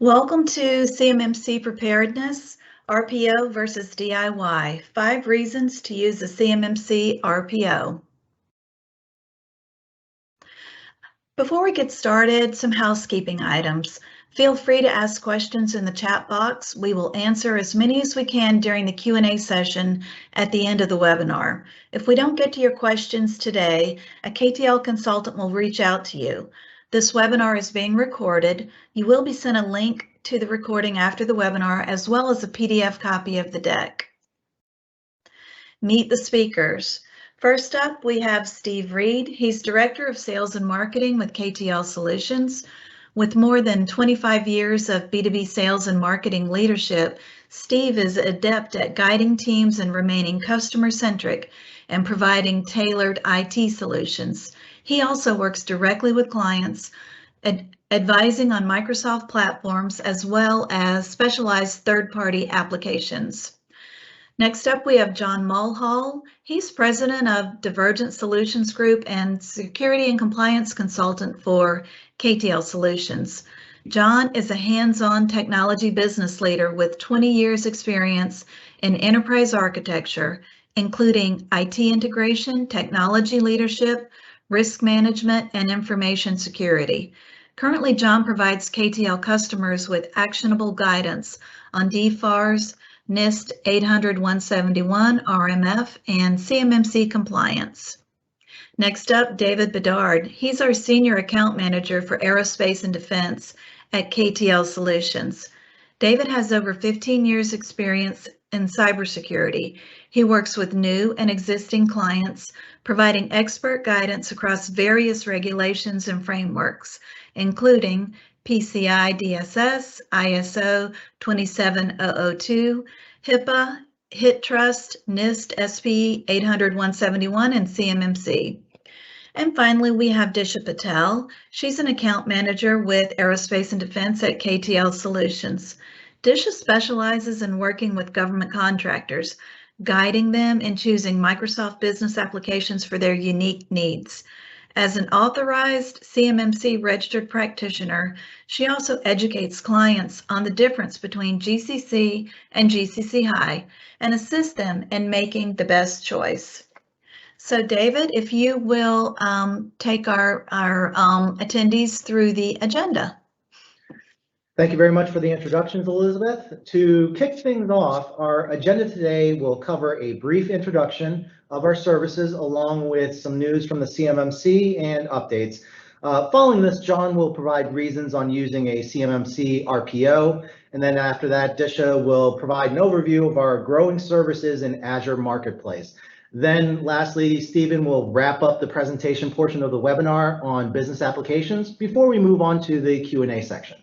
Welcome to CMMC Preparedness RPO versus DIY. 5 reasons to use a CMMC RPO. Before we get started, some housekeeping items. Feel free to ask questions in the chat box. We will answer as many as we can during the Q&A session at the end of the webinar. If we don't get to your questions today, a KTL consultant will reach out to you. This webinar is being recorded. You will be sent a link to the recording after the webinar, as well as a PDF copy of the deck. Meet the speakers. First up, we have Steve Reed. He's Director of Sales and Marketing with KTL Solutions. With more than 25 years of B2B sales and marketing leadership, Steve is adept at guiding teams and remaining customer-centric and providing tailored IT solutions. He also works directly with clients, advising on Microsoft platforms as well as specialized third-party applications. Next up, we have John Mulhall. He's president of Divergent Solutions Group and security and compliance consultant for KTL Solutions. John is a hands-on technology business leader with 20 years experience in enterprise architecture, including IT integration, technology leadership, risk management, and information security. Currently, John provides KTL customers with actionable guidance on DFARS, NIST 800-171, RMF, and CMMC compliance. Next up, David Bedard. He's our Senior Account Manager for Aerospace and Defense at KTL Solutions. David has over 15 years experience in cybersecurity. He works with new and existing clients, providing expert guidance across various regulations and frameworks, including PCI DSS, ISO 27002, HIPAA, HITRUST, NIST SP 800-171, and CMMC. And finally, we have Disha Patel. She's an account manager with Aerospace and Defense at KTL Solutions. Disha specializes in working with government contractors, guiding them in choosing Microsoft business applications for their unique needs. As an authorized CMMC registered practitioner, she also educates clients on the difference between GCC and GCC High and assists them in making the best choice. So David, if you will take our attendees through the agenda. Thank you very much for the introductions, Elizabeth. To kick things off, our agenda today will cover a brief introduction of our services along with some news from the CMMC and updates. Following this, John will provide reasons on using a CMMC RPO, and then after that, Disha will provide an overview of our growing services in Azure Marketplace. Then lastly, Stephen will wrap up the presentation portion of the webinar on business applications before we move on to the Q&A section.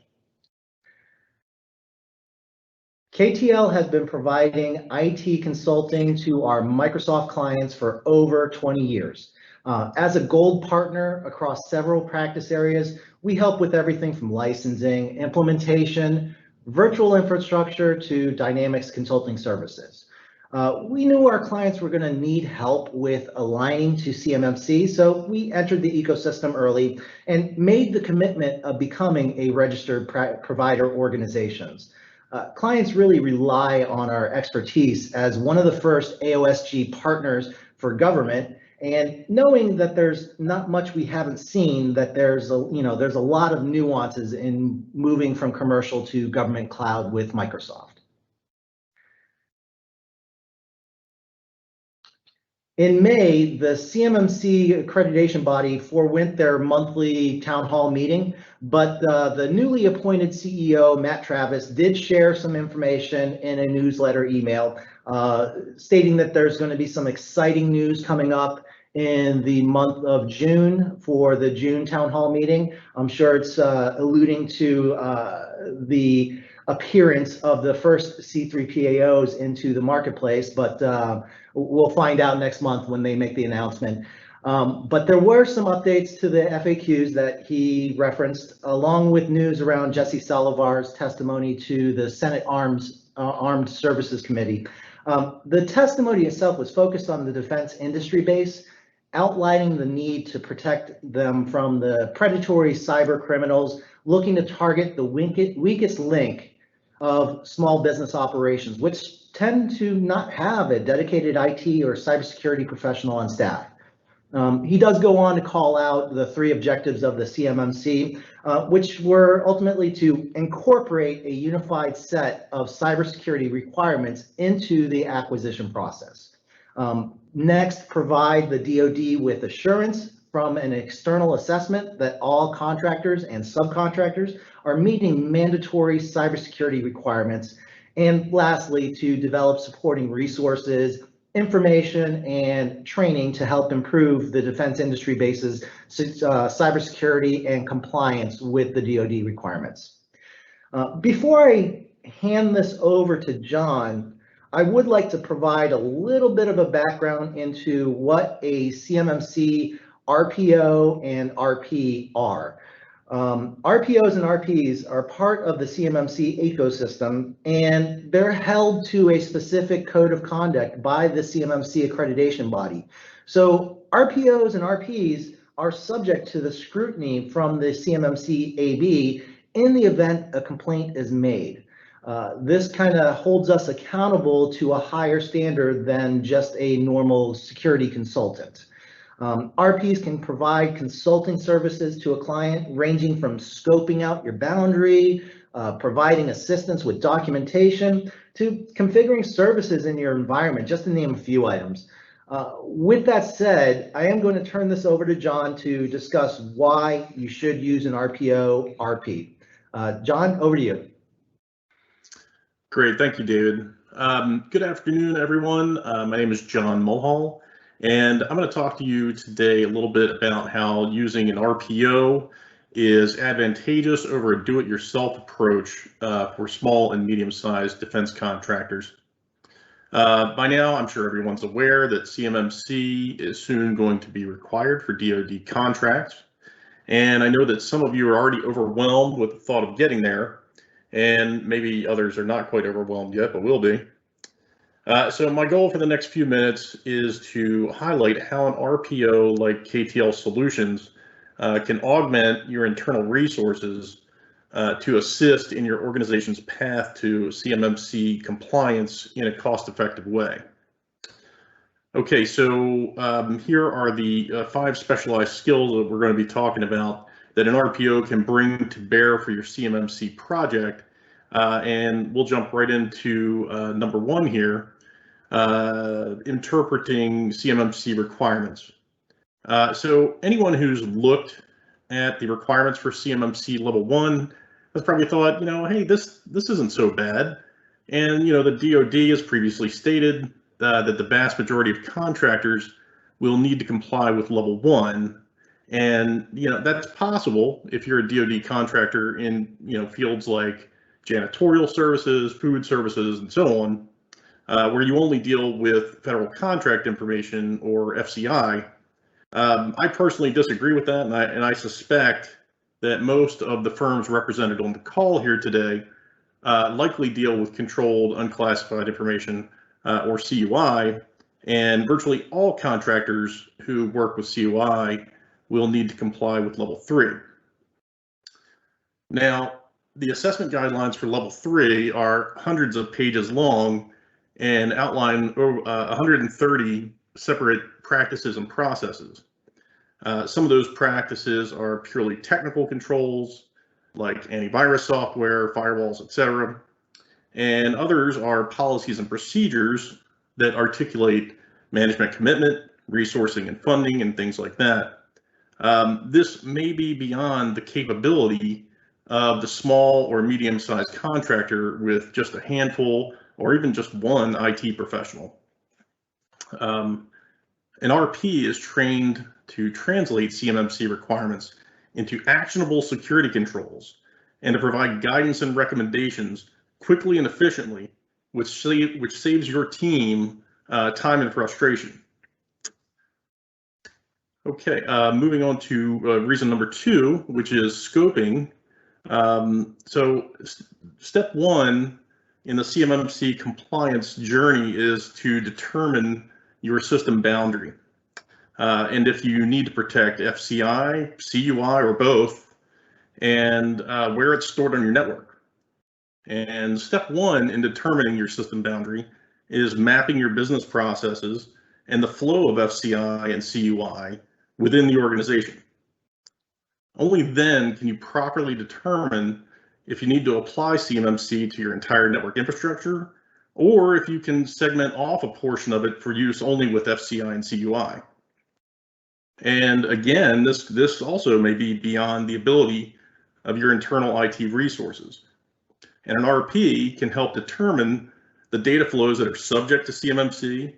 KTL has been providing IT consulting to our Microsoft clients for over 20 years. As a gold partner across several practice areas, we help with everything from licensing, implementation, virtual infrastructure to Dynamics consulting services. We knew our clients were going to need help with aligning to CMMC, so we entered the ecosystem early and made the commitment of becoming a registered provider organizations. Clients really rely on our expertise as one of the first AOSG partners for government, and knowing that there's not much we haven't seen, that there's a lot of nuances in moving from commercial to government cloud with Microsoft. In May, the CMMC accreditation body forewent their monthly town hall meeting, but the newly appointed CEO, Matt Travis, did share some information in a newsletter email stating that there's going to be some exciting news coming up in the month of June for the June town hall meeting. I'm sure it's alluding to the appearance of the first C3PAOs into the marketplace, but we'll find out next month when they make the announcement. But there were some updates to the FAQs that he referenced, along with news around Jesse Salivar's testimony to the Senate Armed Services Committee. The testimony itself was focused on the defense industry base. outlining the need to protect them from the predatory cyber criminals looking to target the weakest link of small business operations, which tend to not have a dedicated IT or cybersecurity professional on staff. He does go on to call out the 3 objectives of the CMMC, which were ultimately to incorporate a unified set of cybersecurity requirements into the acquisition process. Next, provide the DoD with assurance from an external assessment that all contractors and subcontractors are meeting mandatory cybersecurity requirements. And lastly, to develop supporting resources, information, and training to help improve the defense industry base's cybersecurity and compliance with the DoD requirements. Before I hand this over to John, I would like to provide a little bit of a background into what a CMMC RPO and RP are. RPOs and RPs are part of the CMMC ecosystem, and they're held to a specific code of conduct by the CMMC accreditation body. So RPOs and RPs are subject to the scrutiny from the CMMC-AB in the event a complaint is made. This kind of holds us accountable to a higher standard than just a normal security consultant. RPs can provide consulting services to a client ranging from scoping out your boundary, providing assistance with documentation, to configuring services in your environment, just to name a few items. With that said, I am going to turn this over to John to discuss why you should use an RPO RP. John, over to you. Great, thank you, David. Good afternoon, everyone. My name is John Mulhall, and I'm going to talk to you today a little bit about how using an RPO is advantageous over a do-it-yourself approach for small and medium-sized defense contractors. By now, I'm sure everyone's aware that CMMC is soon going to be required for DoD contracts, and I know that some of you are already overwhelmed with the thought of getting there, and maybe others are not quite overwhelmed yet, but will be. So my goal for the next few minutes is to highlight how an RPO like KTL Solutions can augment your internal resources to assist in your organization's path to CMMC compliance in a cost-effective way. Okay, so here are the 5 specialized skills that we're going to be talking about that an RPO can bring to bear for your CMMC project. And we'll jump right into number 1 here, interpreting CMMC requirements. So anyone who's looked at the requirements for CMMC level 1 has probably thought, hey, this isn't so bad. And, the DoD has previously stated that the vast majority of contractors will need to comply with level 1. And, that's possible if you're a DoD contractor in, fields like janitorial services, food services, and so on, where you only deal with federal contract information or FCI. I personally disagree with that, and I suspect that most of the firms represented on the call here today likely deal with controlled unclassified information or CUI, and virtually all contractors who work with CUI will need to comply with level 3. Now, the assessment guidelines for level 3 are hundreds of pages long and outline 130 separate practices and processes. Some of those practices are purely technical controls, like antivirus software, firewalls, etc. And others are policies and procedures that articulate management commitment, resourcing and funding, and things like that. This may be beyond the capability of the small or medium-sized contractor with just a handful or even just one IT professional. An RP is trained to translate CMMC requirements into actionable security controls and to provide guidance and recommendations quickly and efficiently, which saves your team time and frustration. Okay, moving on to reason number 2, which is scoping. So step 1 in the CMMC compliance journey is to determine your system boundary. and if you need to protect FCI, CUI, or both, and where it's stored on your network. And step one in determining your system boundary is mapping your business processes and the flow of FCI and CUI within the organization. Only then can you properly determine if you need to apply CMMC to your entire network infrastructure, or if you can segment off a portion of it for use only with FCI and CUI. And again, this also may be beyond the ability of your internal IT resources. And an RP can help determine the data flows that are subject to CMMC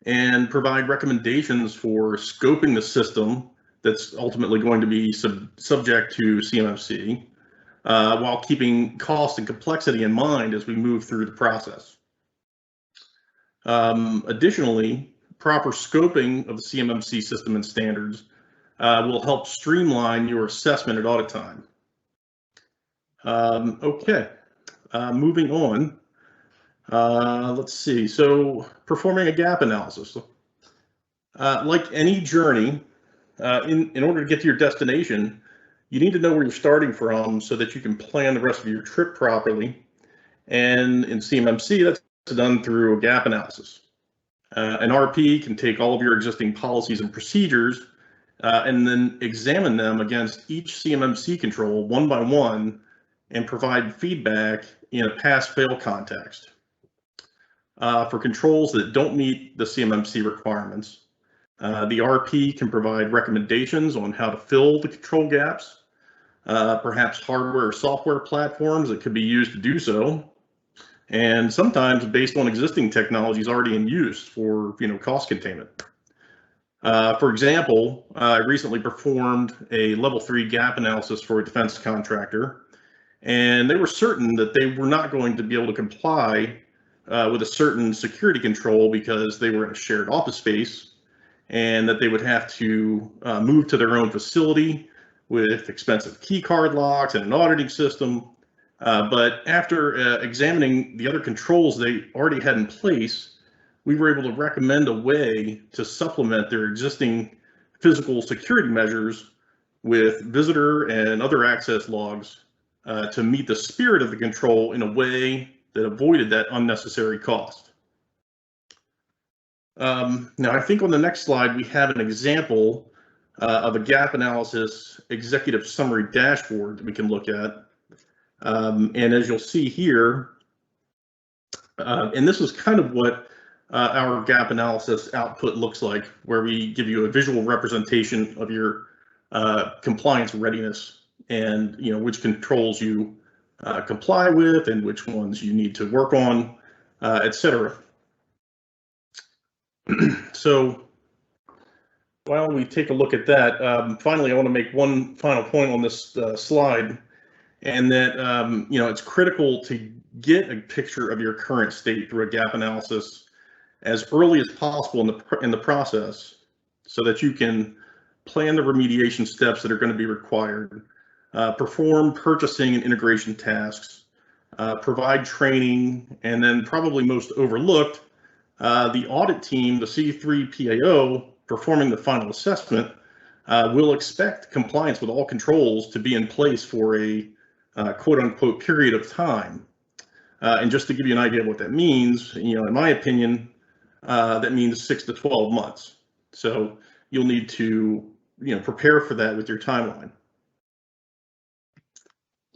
and provide recommendations for scoping the system that's ultimately going to be subject to CMMC, while keeping cost and complexity in mind as we move through the process. Additionally, proper scoping of the CMMC system and standards will help streamline your assessment at audit time. Okay, moving on. Let's see, so performing a gap analysis. Like any journey, in order to get to your destination, you need to know where you're starting from so that you can plan the rest of your trip properly. And in CMMC, that's done through a gap analysis. An RP can take all of your existing policies and procedures and then examine them against each CMMC control one by one and provide feedback in a pass-fail context. For controls that don't meet the CMMC requirements, the RP can provide recommendations on how to fill the control gaps, perhaps hardware or software platforms that could be used to do so, and sometimes based on existing technologies already in use for cost containment. For example, I recently performed a level 3 gap analysis for a defense contractor, and they were certain that they were not going to be able to comply with a certain security control because they were in a shared office space, and that they would have to move to their own facility with expensive key card locks and an auditing system. But after examining the other controls they already had in place, we were able to recommend a way to supplement their existing physical security measures with visitor and other access logs to meet the spirit of the control in a way that avoided that unnecessary cost. Now, I think on the next slide, we have an example of a gap analysis executive summary dashboard that we can look at. And as you'll see here, and this is kind of what our gap analysis output looks like, where we give you a visual representation of your compliance readiness and which controls you comply with and which ones you need to work on, etc. So while we take a look at that, finally, I want to make one final point on this slide, and that it's critical to get a picture of your current state through a gap analysis as early as possible in the process, so that you can plan the remediation steps that are going to be required, perform purchasing and integration tasks, provide training, and then probably most overlooked, the audit team, the C3PAO, performing the final assessment, will expect compliance with all controls to be in place for a quote-unquote period of time. And just to give you an idea of what that means, in my opinion, that means 6 to 12 months. So you'll need to prepare for that with your timeline.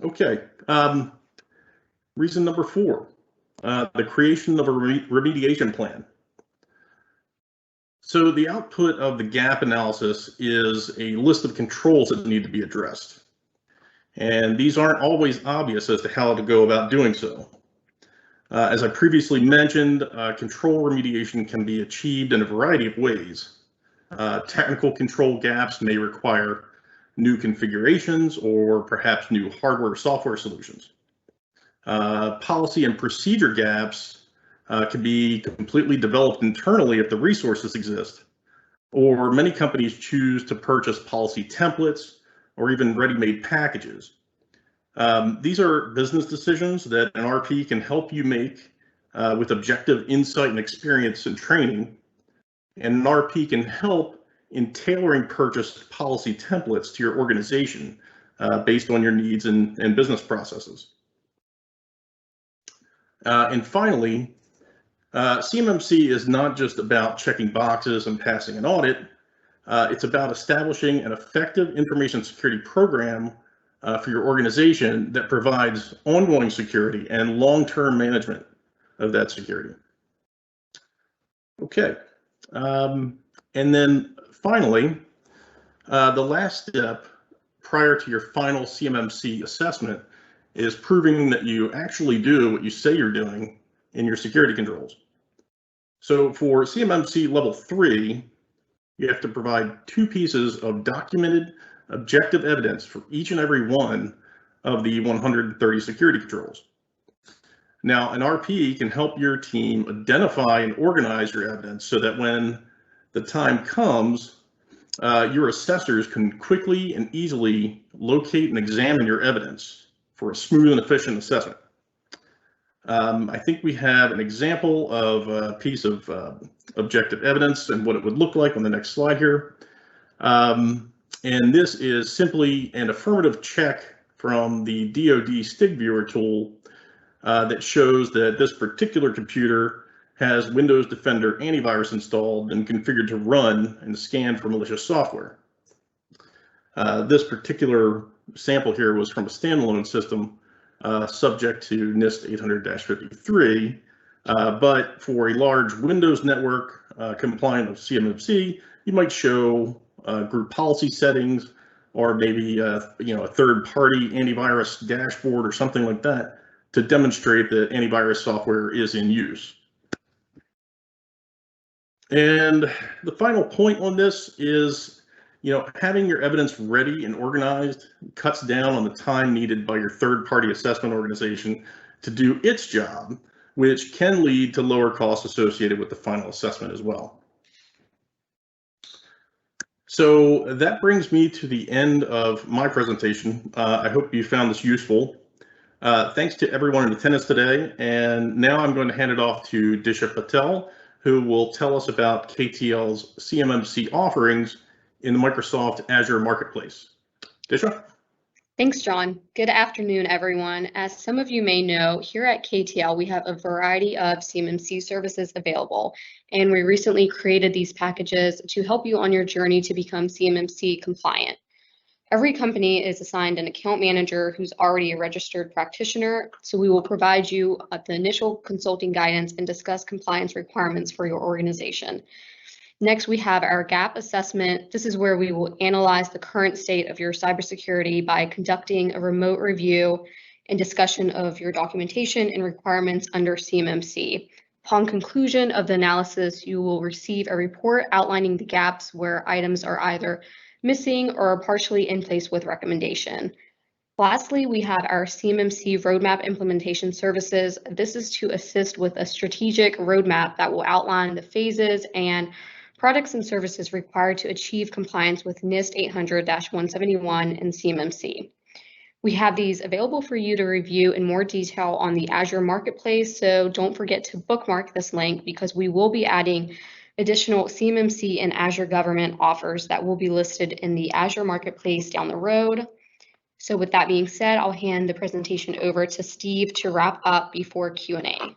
Okay, reason number 4. The creation of a remediation plan. So the output of the gap analysis is a list of controls that need to be addressed. And these aren't always obvious as to how to go about doing so. As I previously mentioned, control remediation can be achieved in a variety of ways. Technical control gaps may require new configurations or perhaps new hardware or software solutions. Policy and procedure gaps can be completely developed internally if the resources exist, or many companies choose to purchase policy templates or even ready-made packages. These are business decisions that an RP can help you make with objective insight and experience and training, and an RP can help in tailoring purchase policy templates to your organization based on your needs and business processes. And finally, CMMC is not just about checking boxes and passing an audit. It's about establishing an effective information security program for your organization that provides ongoing security and long-term management of that security. Okay, and then finally, the last step prior to your final CMMC assessment is proving that you actually do what you say you're doing in your security controls. So for CMMC level 3, you have to provide 2 pieces of documented objective evidence for each and every one of the 130 security controls. Now, an RP can help your team identify and organize your evidence so that when the time comes, your assessors can quickly and easily locate and examine your evidence for a smooth and efficient assessment. I think we have an example of a piece of objective evidence and what it would look like on the next slide here. And this is simply an affirmative check from the DoD STIG Viewer tool that shows that this particular computer has Windows Defender antivirus installed and configured to run and scan for malicious software. This particular sample here was from a standalone system subject to NIST 800-53, but for a large Windows network compliant with CMMC, you might show group policy settings or maybe a third-party antivirus dashboard or something like that to demonstrate that antivirus software is in use. And the final point on this is, having your evidence ready and organized cuts down on the time needed by your third-party assessment organization to do its job, which can lead to lower costs associated with the final assessment as well. So that brings me to the end of my presentation. I hope you found this useful. Thanks to everyone in attendance today. And now I'm going to hand it off to Disha Patel, who will tell us about KTL's CMMC offerings in the Microsoft Azure Marketplace. Disha? Thanks, John. Good afternoon, everyone. As some of you may know, here at KTL, we have a variety of CMMC services available, and we recently created these packages to help you on your journey to become CMMC compliant. Every company is assigned an account manager who's already a registered practitioner, so we will provide you the initial consulting guidance and discuss compliance requirements for your organization. Next, we have our gap assessment. This is where we will analyze the current state of your cybersecurity by conducting a remote review and discussion of your documentation and requirements under CMMC. Upon conclusion of the analysis, you will receive a report outlining the gaps where items are either missing or are partially in place with recommendation. Lastly, we have our CMMC Roadmap Implementation Services. This is to assist with a strategic roadmap that will outline the phases and products and services required to achieve compliance with NIST 800-171 and CMMC. We have these available for you to review in more detail on the Azure Marketplace, so don't forget to bookmark this link because we will be adding additional CMMC and Azure Government offers that will be listed in the Azure Marketplace down the road. So with that being said, I'll hand the presentation over to Steve to wrap up before Q&A.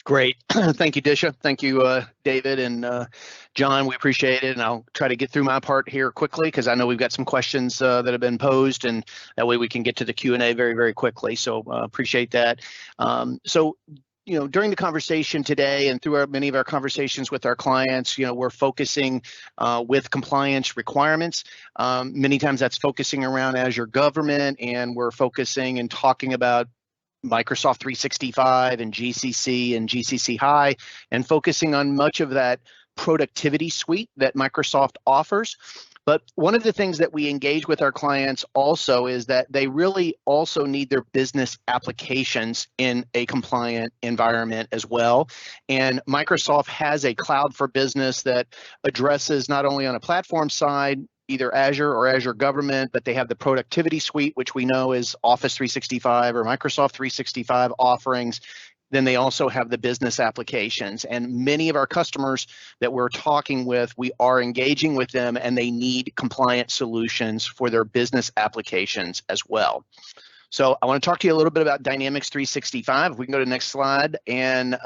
Great. Thank you, Disha. Thank you, David and John. We appreciate it. And I'll try to get through my part here quickly because I know we've got some questions that have been posed, and that way we can get to the Q&A very, very quickly. So appreciate that. During the conversation today and through many of our conversations with our clients, we're focusing with compliance requirements. Many times that's focusing around Azure Government, and we're focusing and talking about Microsoft 365 and GCC High, and focusing on much of that productivity suite that Microsoft offers. But one of the things that we engage with our clients also is that they really also need their business applications in a compliant environment as well. And Microsoft has a cloud for business that addresses not only on a platform side, either Azure or Azure Government, but they have the productivity suite, which we know is Office 365 or Microsoft 365 offerings, then they also have the business applications. And many of our customers that we're talking with, we are engaging with them, and they need compliant solutions for their business applications as well. So I want to talk to you a little bit about Dynamics 365. If we can go to the next slide and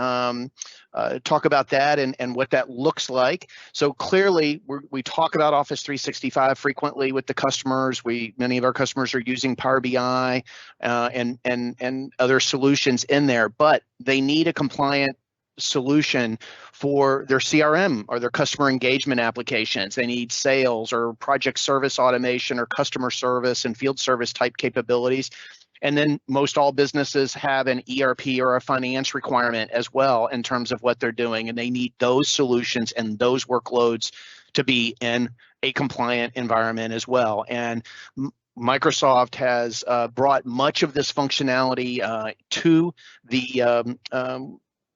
talk about that and what that looks like. So clearly, we talk about Office 365 frequently with the customers. Many of our customers are using Power BI and other solutions in there, but they need a compliant solution for their CRM or their customer engagement applications. They need sales or project service automation or customer service and field service type capabilities. And then most all businesses have an ERP or a finance requirement as well in terms of what they're doing, and they need those solutions and those workloads to be in a compliant environment as well. And Microsoft has brought much of this functionality to the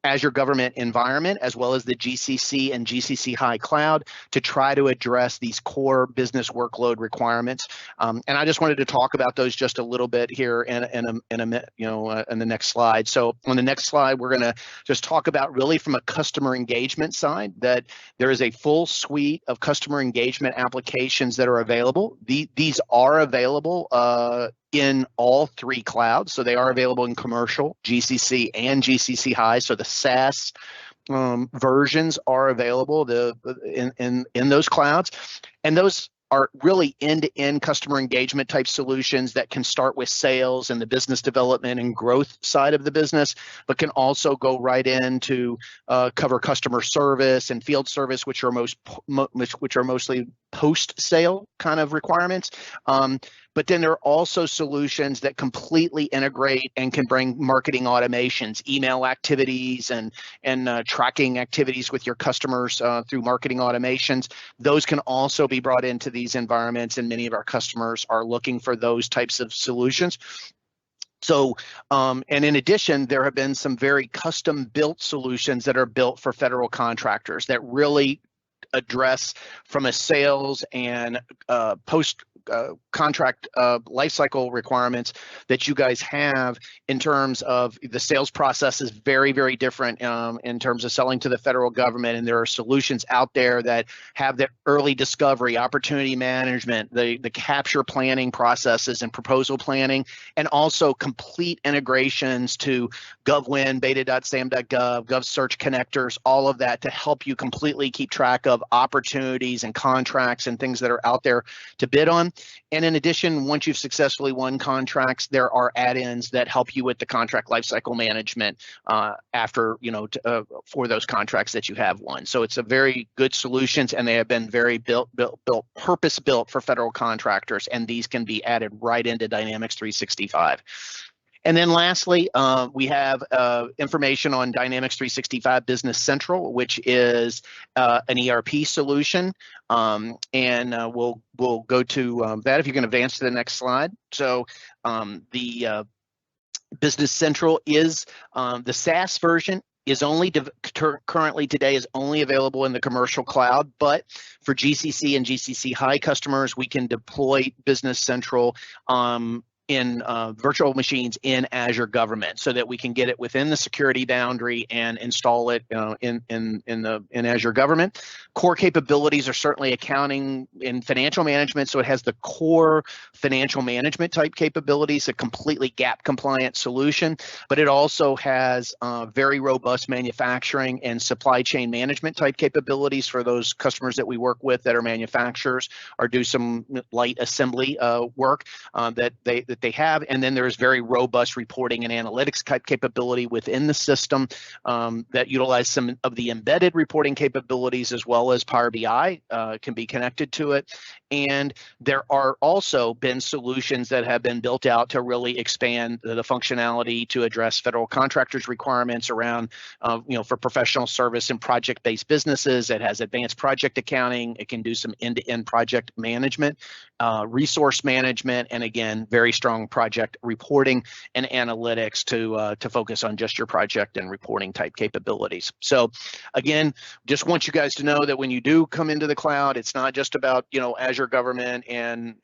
Azure government environment, as well as the GCC and GCC High Cloud, to try to address these core business workload requirements. And I just wanted to talk about those just a little bit here in the next slide. So on the next slide, we're going to just talk about really from a customer engagement side that there is a full suite of customer engagement applications that are available. These are available in all three clouds. So they are available in commercial, GCC, and GCC High. So the SaaS versions are available in those clouds. And those are really end-to-end customer engagement type solutions that can start with sales and the business development and growth side of the business, but can also go right into cover customer service and field service, which are mostly post-sale kind of requirements. But then there are also solutions that completely integrate and can bring marketing automations, email activities, and tracking activities with your customers through marketing automations. Those can also be brought into these environments, and many of our customers are looking for those types of solutions. So, and in addition, there have been some very custom-built solutions that are built for federal contractors that really address from a sales and post contract lifecycle requirements that you guys have in terms of the sales process is very, very different in terms of selling to the federal government. And there are solutions out there that have the early discovery, opportunity management, the capture planning processes and proposal planning, and also complete integrations to GovWin, beta.sam.gov, GovSearch connectors, all of that to help you completely keep track of opportunities and contracts and things that are out there to bid on. And in addition, once you've successfully won contracts, there are add-ins that help you with the contract lifecycle management after, for those contracts that you have won. So it's a very good solutions, and they have been very purpose-built for federal contractors, and these can be added right into Dynamics 365. And then lastly, we have information on Dynamics 365 Business Central, which is an ERP solution. And we'll go to that if you can advance to the next slide. So the Business Central is the SaaS version is only currently today is only available in the commercial cloud, but for GCC and GCC High customers, we can deploy Business Central in virtual machines in Azure Government, so that we can get it within the security boundary and install it in Azure Government. Core capabilities are certainly accounting and financial management, so it has the core financial management type capabilities, a completely gap compliant solution, but it also has very robust manufacturing and supply chain management type capabilities for those customers that we work with that are manufacturers or do some light assembly work that they have. And then there's very robust reporting and analytics type capability within the system that utilize some of the embedded reporting capabilities, as well as Power BI can be connected to it. And there are also been solutions that have been built out to really expand the functionality to address federal contractors requirements around, for professional service and project-based businesses. It has advanced project accounting. It can do some end-to-end project management, resource management, and again, very strong project reporting and analytics to focus on just your project and reporting type capabilities. So again, just want you guys to know that when you do come into the cloud, it's not just about Azure Government and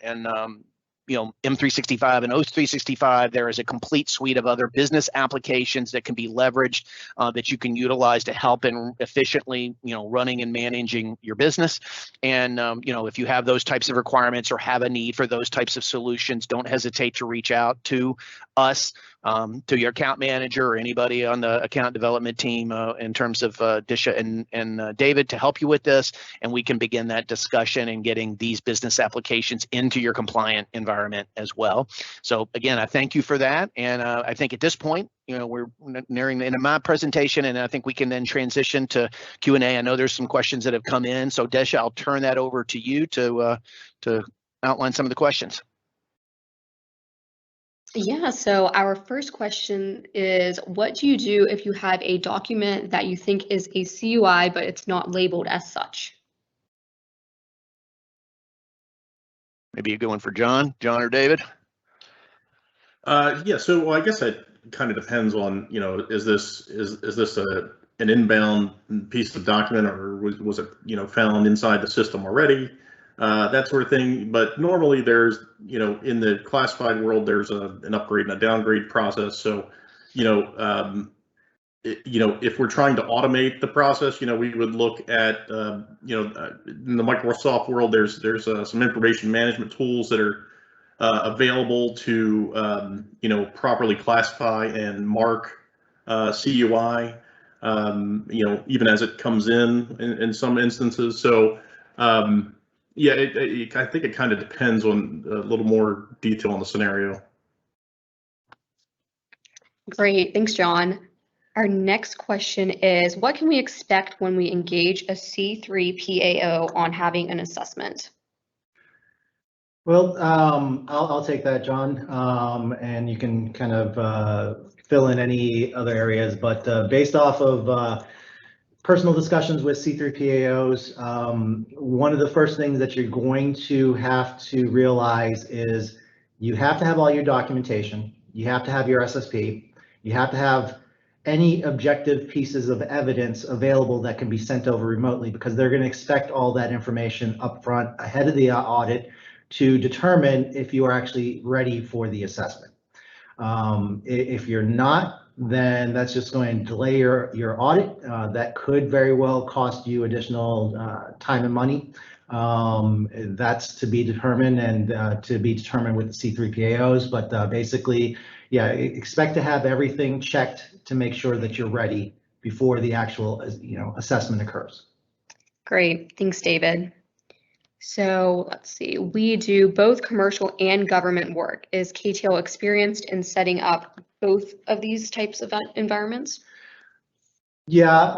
M365 and O365. There is a complete suite of other business applications that can be leveraged that you can utilize to help in efficiently, running and managing your business. And, if you have those types of requirements or have a need for those types of solutions, don't hesitate to reach out to us, to your account manager or anybody on the account development team in terms of Disha and David to help you with this. And we can begin that discussion and getting these business applications into your compliant environment as well. So again, I thank you for that. And I think at this point, we're nearing the end of my presentation, and I think we can then transition to Q&A. I know there's some questions that have come in. So Disha, I'll turn that over to you to outline some of the questions. Yeah, so our first question is, what do you do if you have a document that you think is a CUI, but it's not labeled as such? Maybe you going for John or David? Yeah, so I guess it kind of depends on, is this an inbound piece of document, or was it, found inside the system already? That sort of thing. But normally there's, in the classified world, there's an upgrade and a downgrade process. So, if we're trying to automate the process, we would look at, in the Microsoft world, there's some information management tools that are available to, properly classify and mark CUI, even as it comes in some instances. So, yeah, I think it kind of depends on a little more detail on the scenario. Great, thanks, John. Our next question is, what can we expect when we engage a C3PAO on having an assessment? Well, I'll take that, John, and you can kind of fill in any other areas. But based off of personal discussions with C3PAOs, one of the first things that you're going to have to realize is you have to have all your documentation, you have to have your SSP, you have to have any objective pieces of evidence available that can be sent over remotely, because they're going to expect all that information up front ahead of the audit to determine if you are actually ready for the assessment. If you're not, then that's just going to delay your audit. That could very well cost you additional time and money. That's to be determined, and to be determined with the C3PAOs. But basically, yeah, expect to have everything checked to make sure that you're ready before the actual assessment occurs. Great, thanks, David. So let's see, we do both commercial and government work. Is KTL experienced in setting up both of these types of environments? Yeah,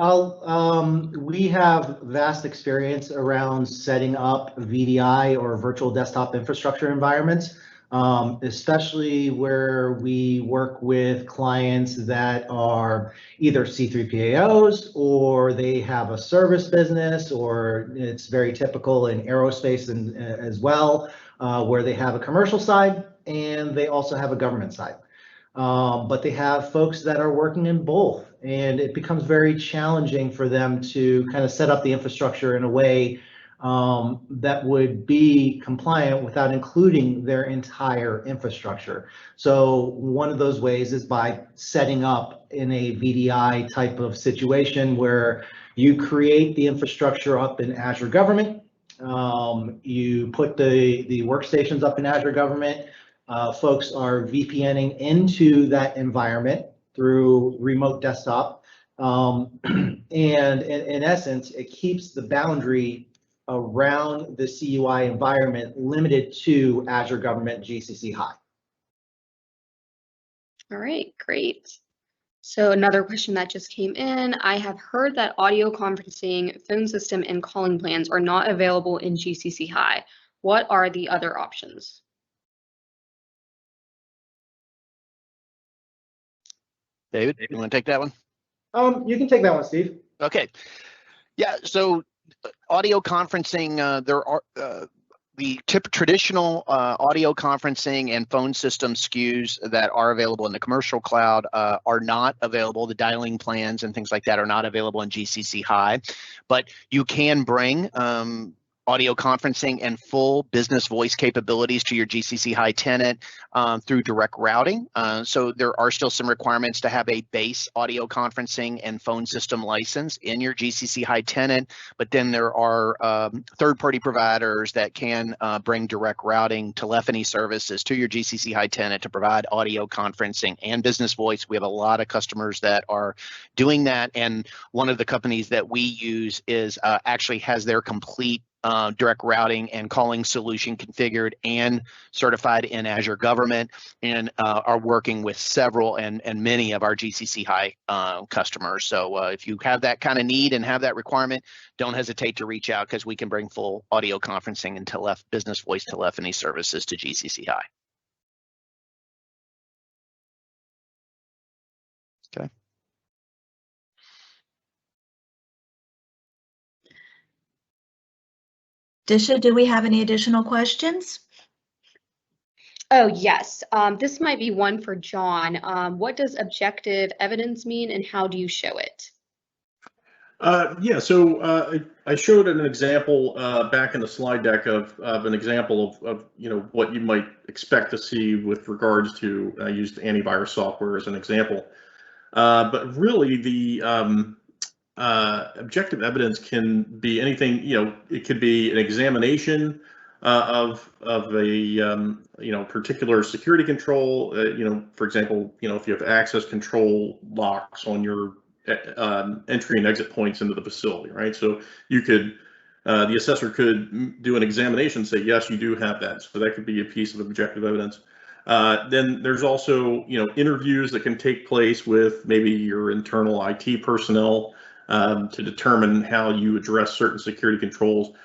we have vast experience around setting up VDI or virtual desktop infrastructure environments, especially where we work with clients that are either C3PAOs or they have a service business, or it's very typical in aerospace and as well, where they have a commercial side and they also have a government side. But they have folks that are working in both, and it becomes very challenging for them to kind of set up the infrastructure in a way that would be compliant without including their entire infrastructure. So one of those ways is by setting up in a VDI type of situation where you create the infrastructure up in Azure Government. You put the workstations up in Azure Government. Folks are VPNing into that environment through remote desktop. And in essence, it keeps the boundary around the CUI environment limited to Azure Government GCC High. All right, great. So another question that just came in, I have heard that audio conferencing, phone system, and calling plans are not available in GCC High. What are the other options? David, you want to take that one? You can take that one, Steve. Okay. Yeah, so audio conferencing, there are the traditional audio conferencing and phone system SKUs that are available in the commercial cloud are not available. The dialing plans and things like that are not available in GCC High, but you can bring audio conferencing and full business voice capabilities to your GCC High tenant through direct routing. So there are still some requirements to have a base audio conferencing and phone system license in your GCC High tenant, but then there are third-party providers that can bring direct routing telephony services to your GCC High tenant to provide audio conferencing and business voice. We have a lot of customers that are doing that, and one of the companies that we use is actually has their complete direct routing and calling solution configured and certified in Azure Government, and are working with several and many of our GCC High customers. So if you have that kind of need and have that requirement, don't hesitate to reach out, because we can bring full audio conferencing and business voice telephony services to GCC High. Okay. Disha, do we have any additional questions? Oh, yes. This might be one for John. What does objective evidence mean, and how do you show it? Yeah, so I showed an example back in the slide deck of an example of what you might expect to see with regards to, I used antivirus software as an example. But really, the objective evidence can be anything. It could be an examination of a particular security control. For example, if you have access control locks on your entry and exit points into the facility, right? So you could, the assessor could do an examination and say, yes, you do have that. So that could be a piece of objective evidence. Then there's also, interviews that can take place with maybe your internal IT personnel to determine how you address certain security controls,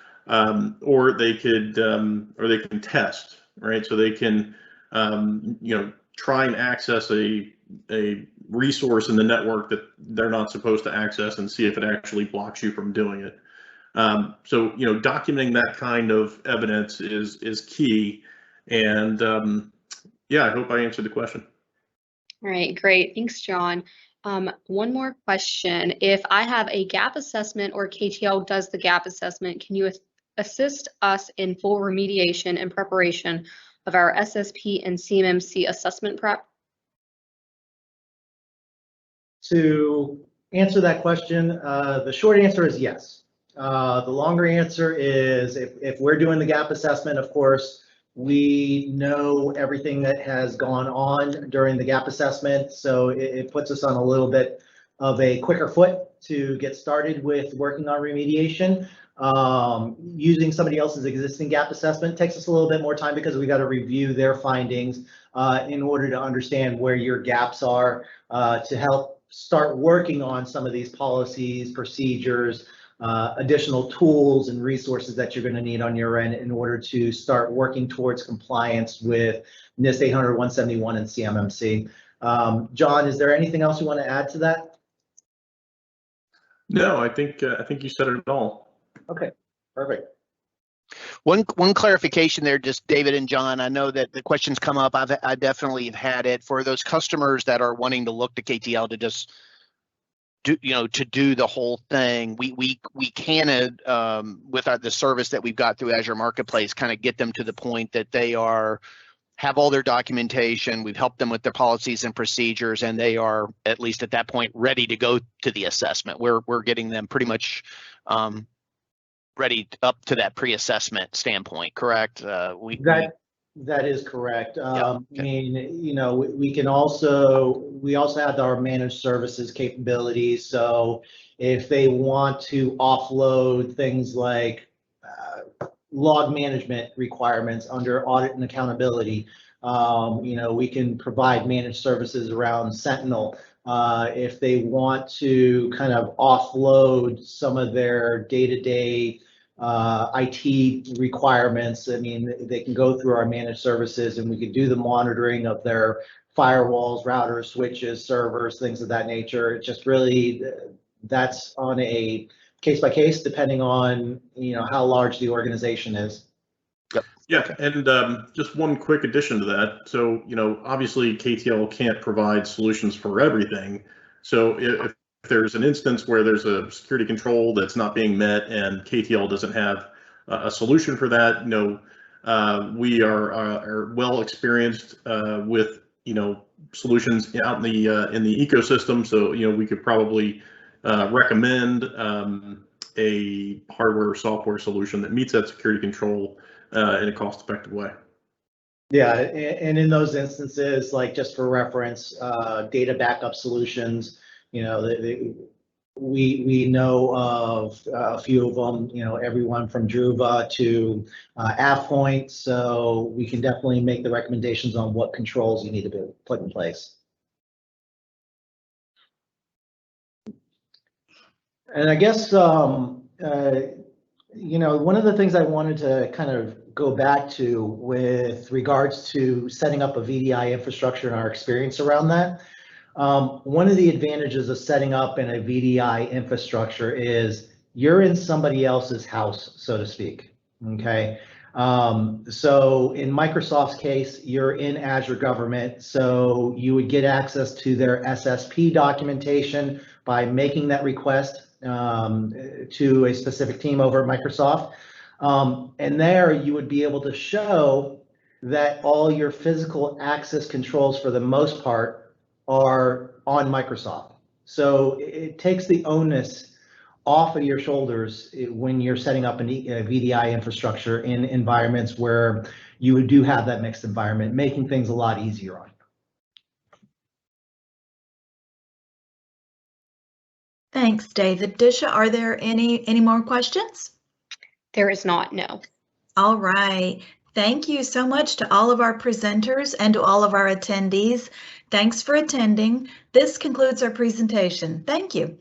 or they can test, right? So they can, try and access a resource in the network that they're not supposed to access and see if it actually blocks you from doing it. So documenting that kind of evidence is key. And yeah, I hope I answered the question. All right, great. Thanks, John. One more question. If I have a gap assessment, or KTL does the gap assessment, can you assist us in full remediation and preparation of our SSP and CMMC assessment prep? To answer that question, the short answer is yes. The longer answer is if we're doing the gap assessment, of course, we know everything that has gone on during the gap assessment, so it puts us on a little bit of a quicker foot to get started with working on remediation. Using somebody else's existing gap assessment takes us a little bit more time, because we got to review their findings in order to understand where your gaps are, to help start working on some of these policies, procedures, additional tools and resources that you're going to need on your end in order to start working towards compliance with NIST 800, 171 and CMMC. John, is there anything else you want to add to that? No, I think you said it all. Okay, perfect. One clarification there, just David and John. I know that the questions come up. I definitely have had it for those customers that are wanting to look to KTL to just do, to do the whole thing. We can with the service that we've got through Azure Marketplace, kind of get them to the point that they have all their documentation. We've helped them with their policies and procedures, and they are, at least at that point, ready to go to the assessment. We're getting them pretty much ready up to that pre-assessment standpoint, correct? That is correct. Okay. I mean, we also have our managed services capabilities. So if they want to offload things like log management requirements under audit and accountability, we can provide managed services around Sentinel. If they want to kind of offload some of their day-to-day IT requirements, I mean, they can go through our managed services, and we can do the monitoring of their firewalls, routers, switches, servers, things of that nature. It just really, that's on a case by case, depending on how large the organization is. Yep. Yeah, and just one quick addition to that. So obviously KTL can't provide solutions for everything. So if there's an instance where there's a security control that's not being met and KTL doesn't have a solution for that. We are well experienced with solutions out in the ecosystem, so we could probably recommend a hardware or software solution that meets that security control in a cost-effective way. Yeah, and in those instances, like just for reference, data backup solutions, we know of a few of them, everyone from Druva to AvePoint, so we can definitely make the recommendations on what controls you need to be put in place. And I guess, one of the things I wanted to kind of go back to with regards to setting up a VDI infrastructure and our experience around that. One of the advantages of setting up in a VDI infrastructure is you're in somebody else's house, so to speak. Okay. So in Microsoft's case, you're in Azure Government, so you would get access to their SSP documentation by making that request to a specific team over at Microsoft. And there you would be able to show that all your physical access controls for the most part are on Microsoft. So it takes the onus off of your shoulders when you're setting up a VDI infrastructure in environments where you do have that mixed environment, making things a lot easier on you. Thanks, David. Disha, are there any more questions? There is not, no. All right. Thank you so much to all of our presenters and to all of our attendees. Thanks for attending. This concludes our presentation. Thank you.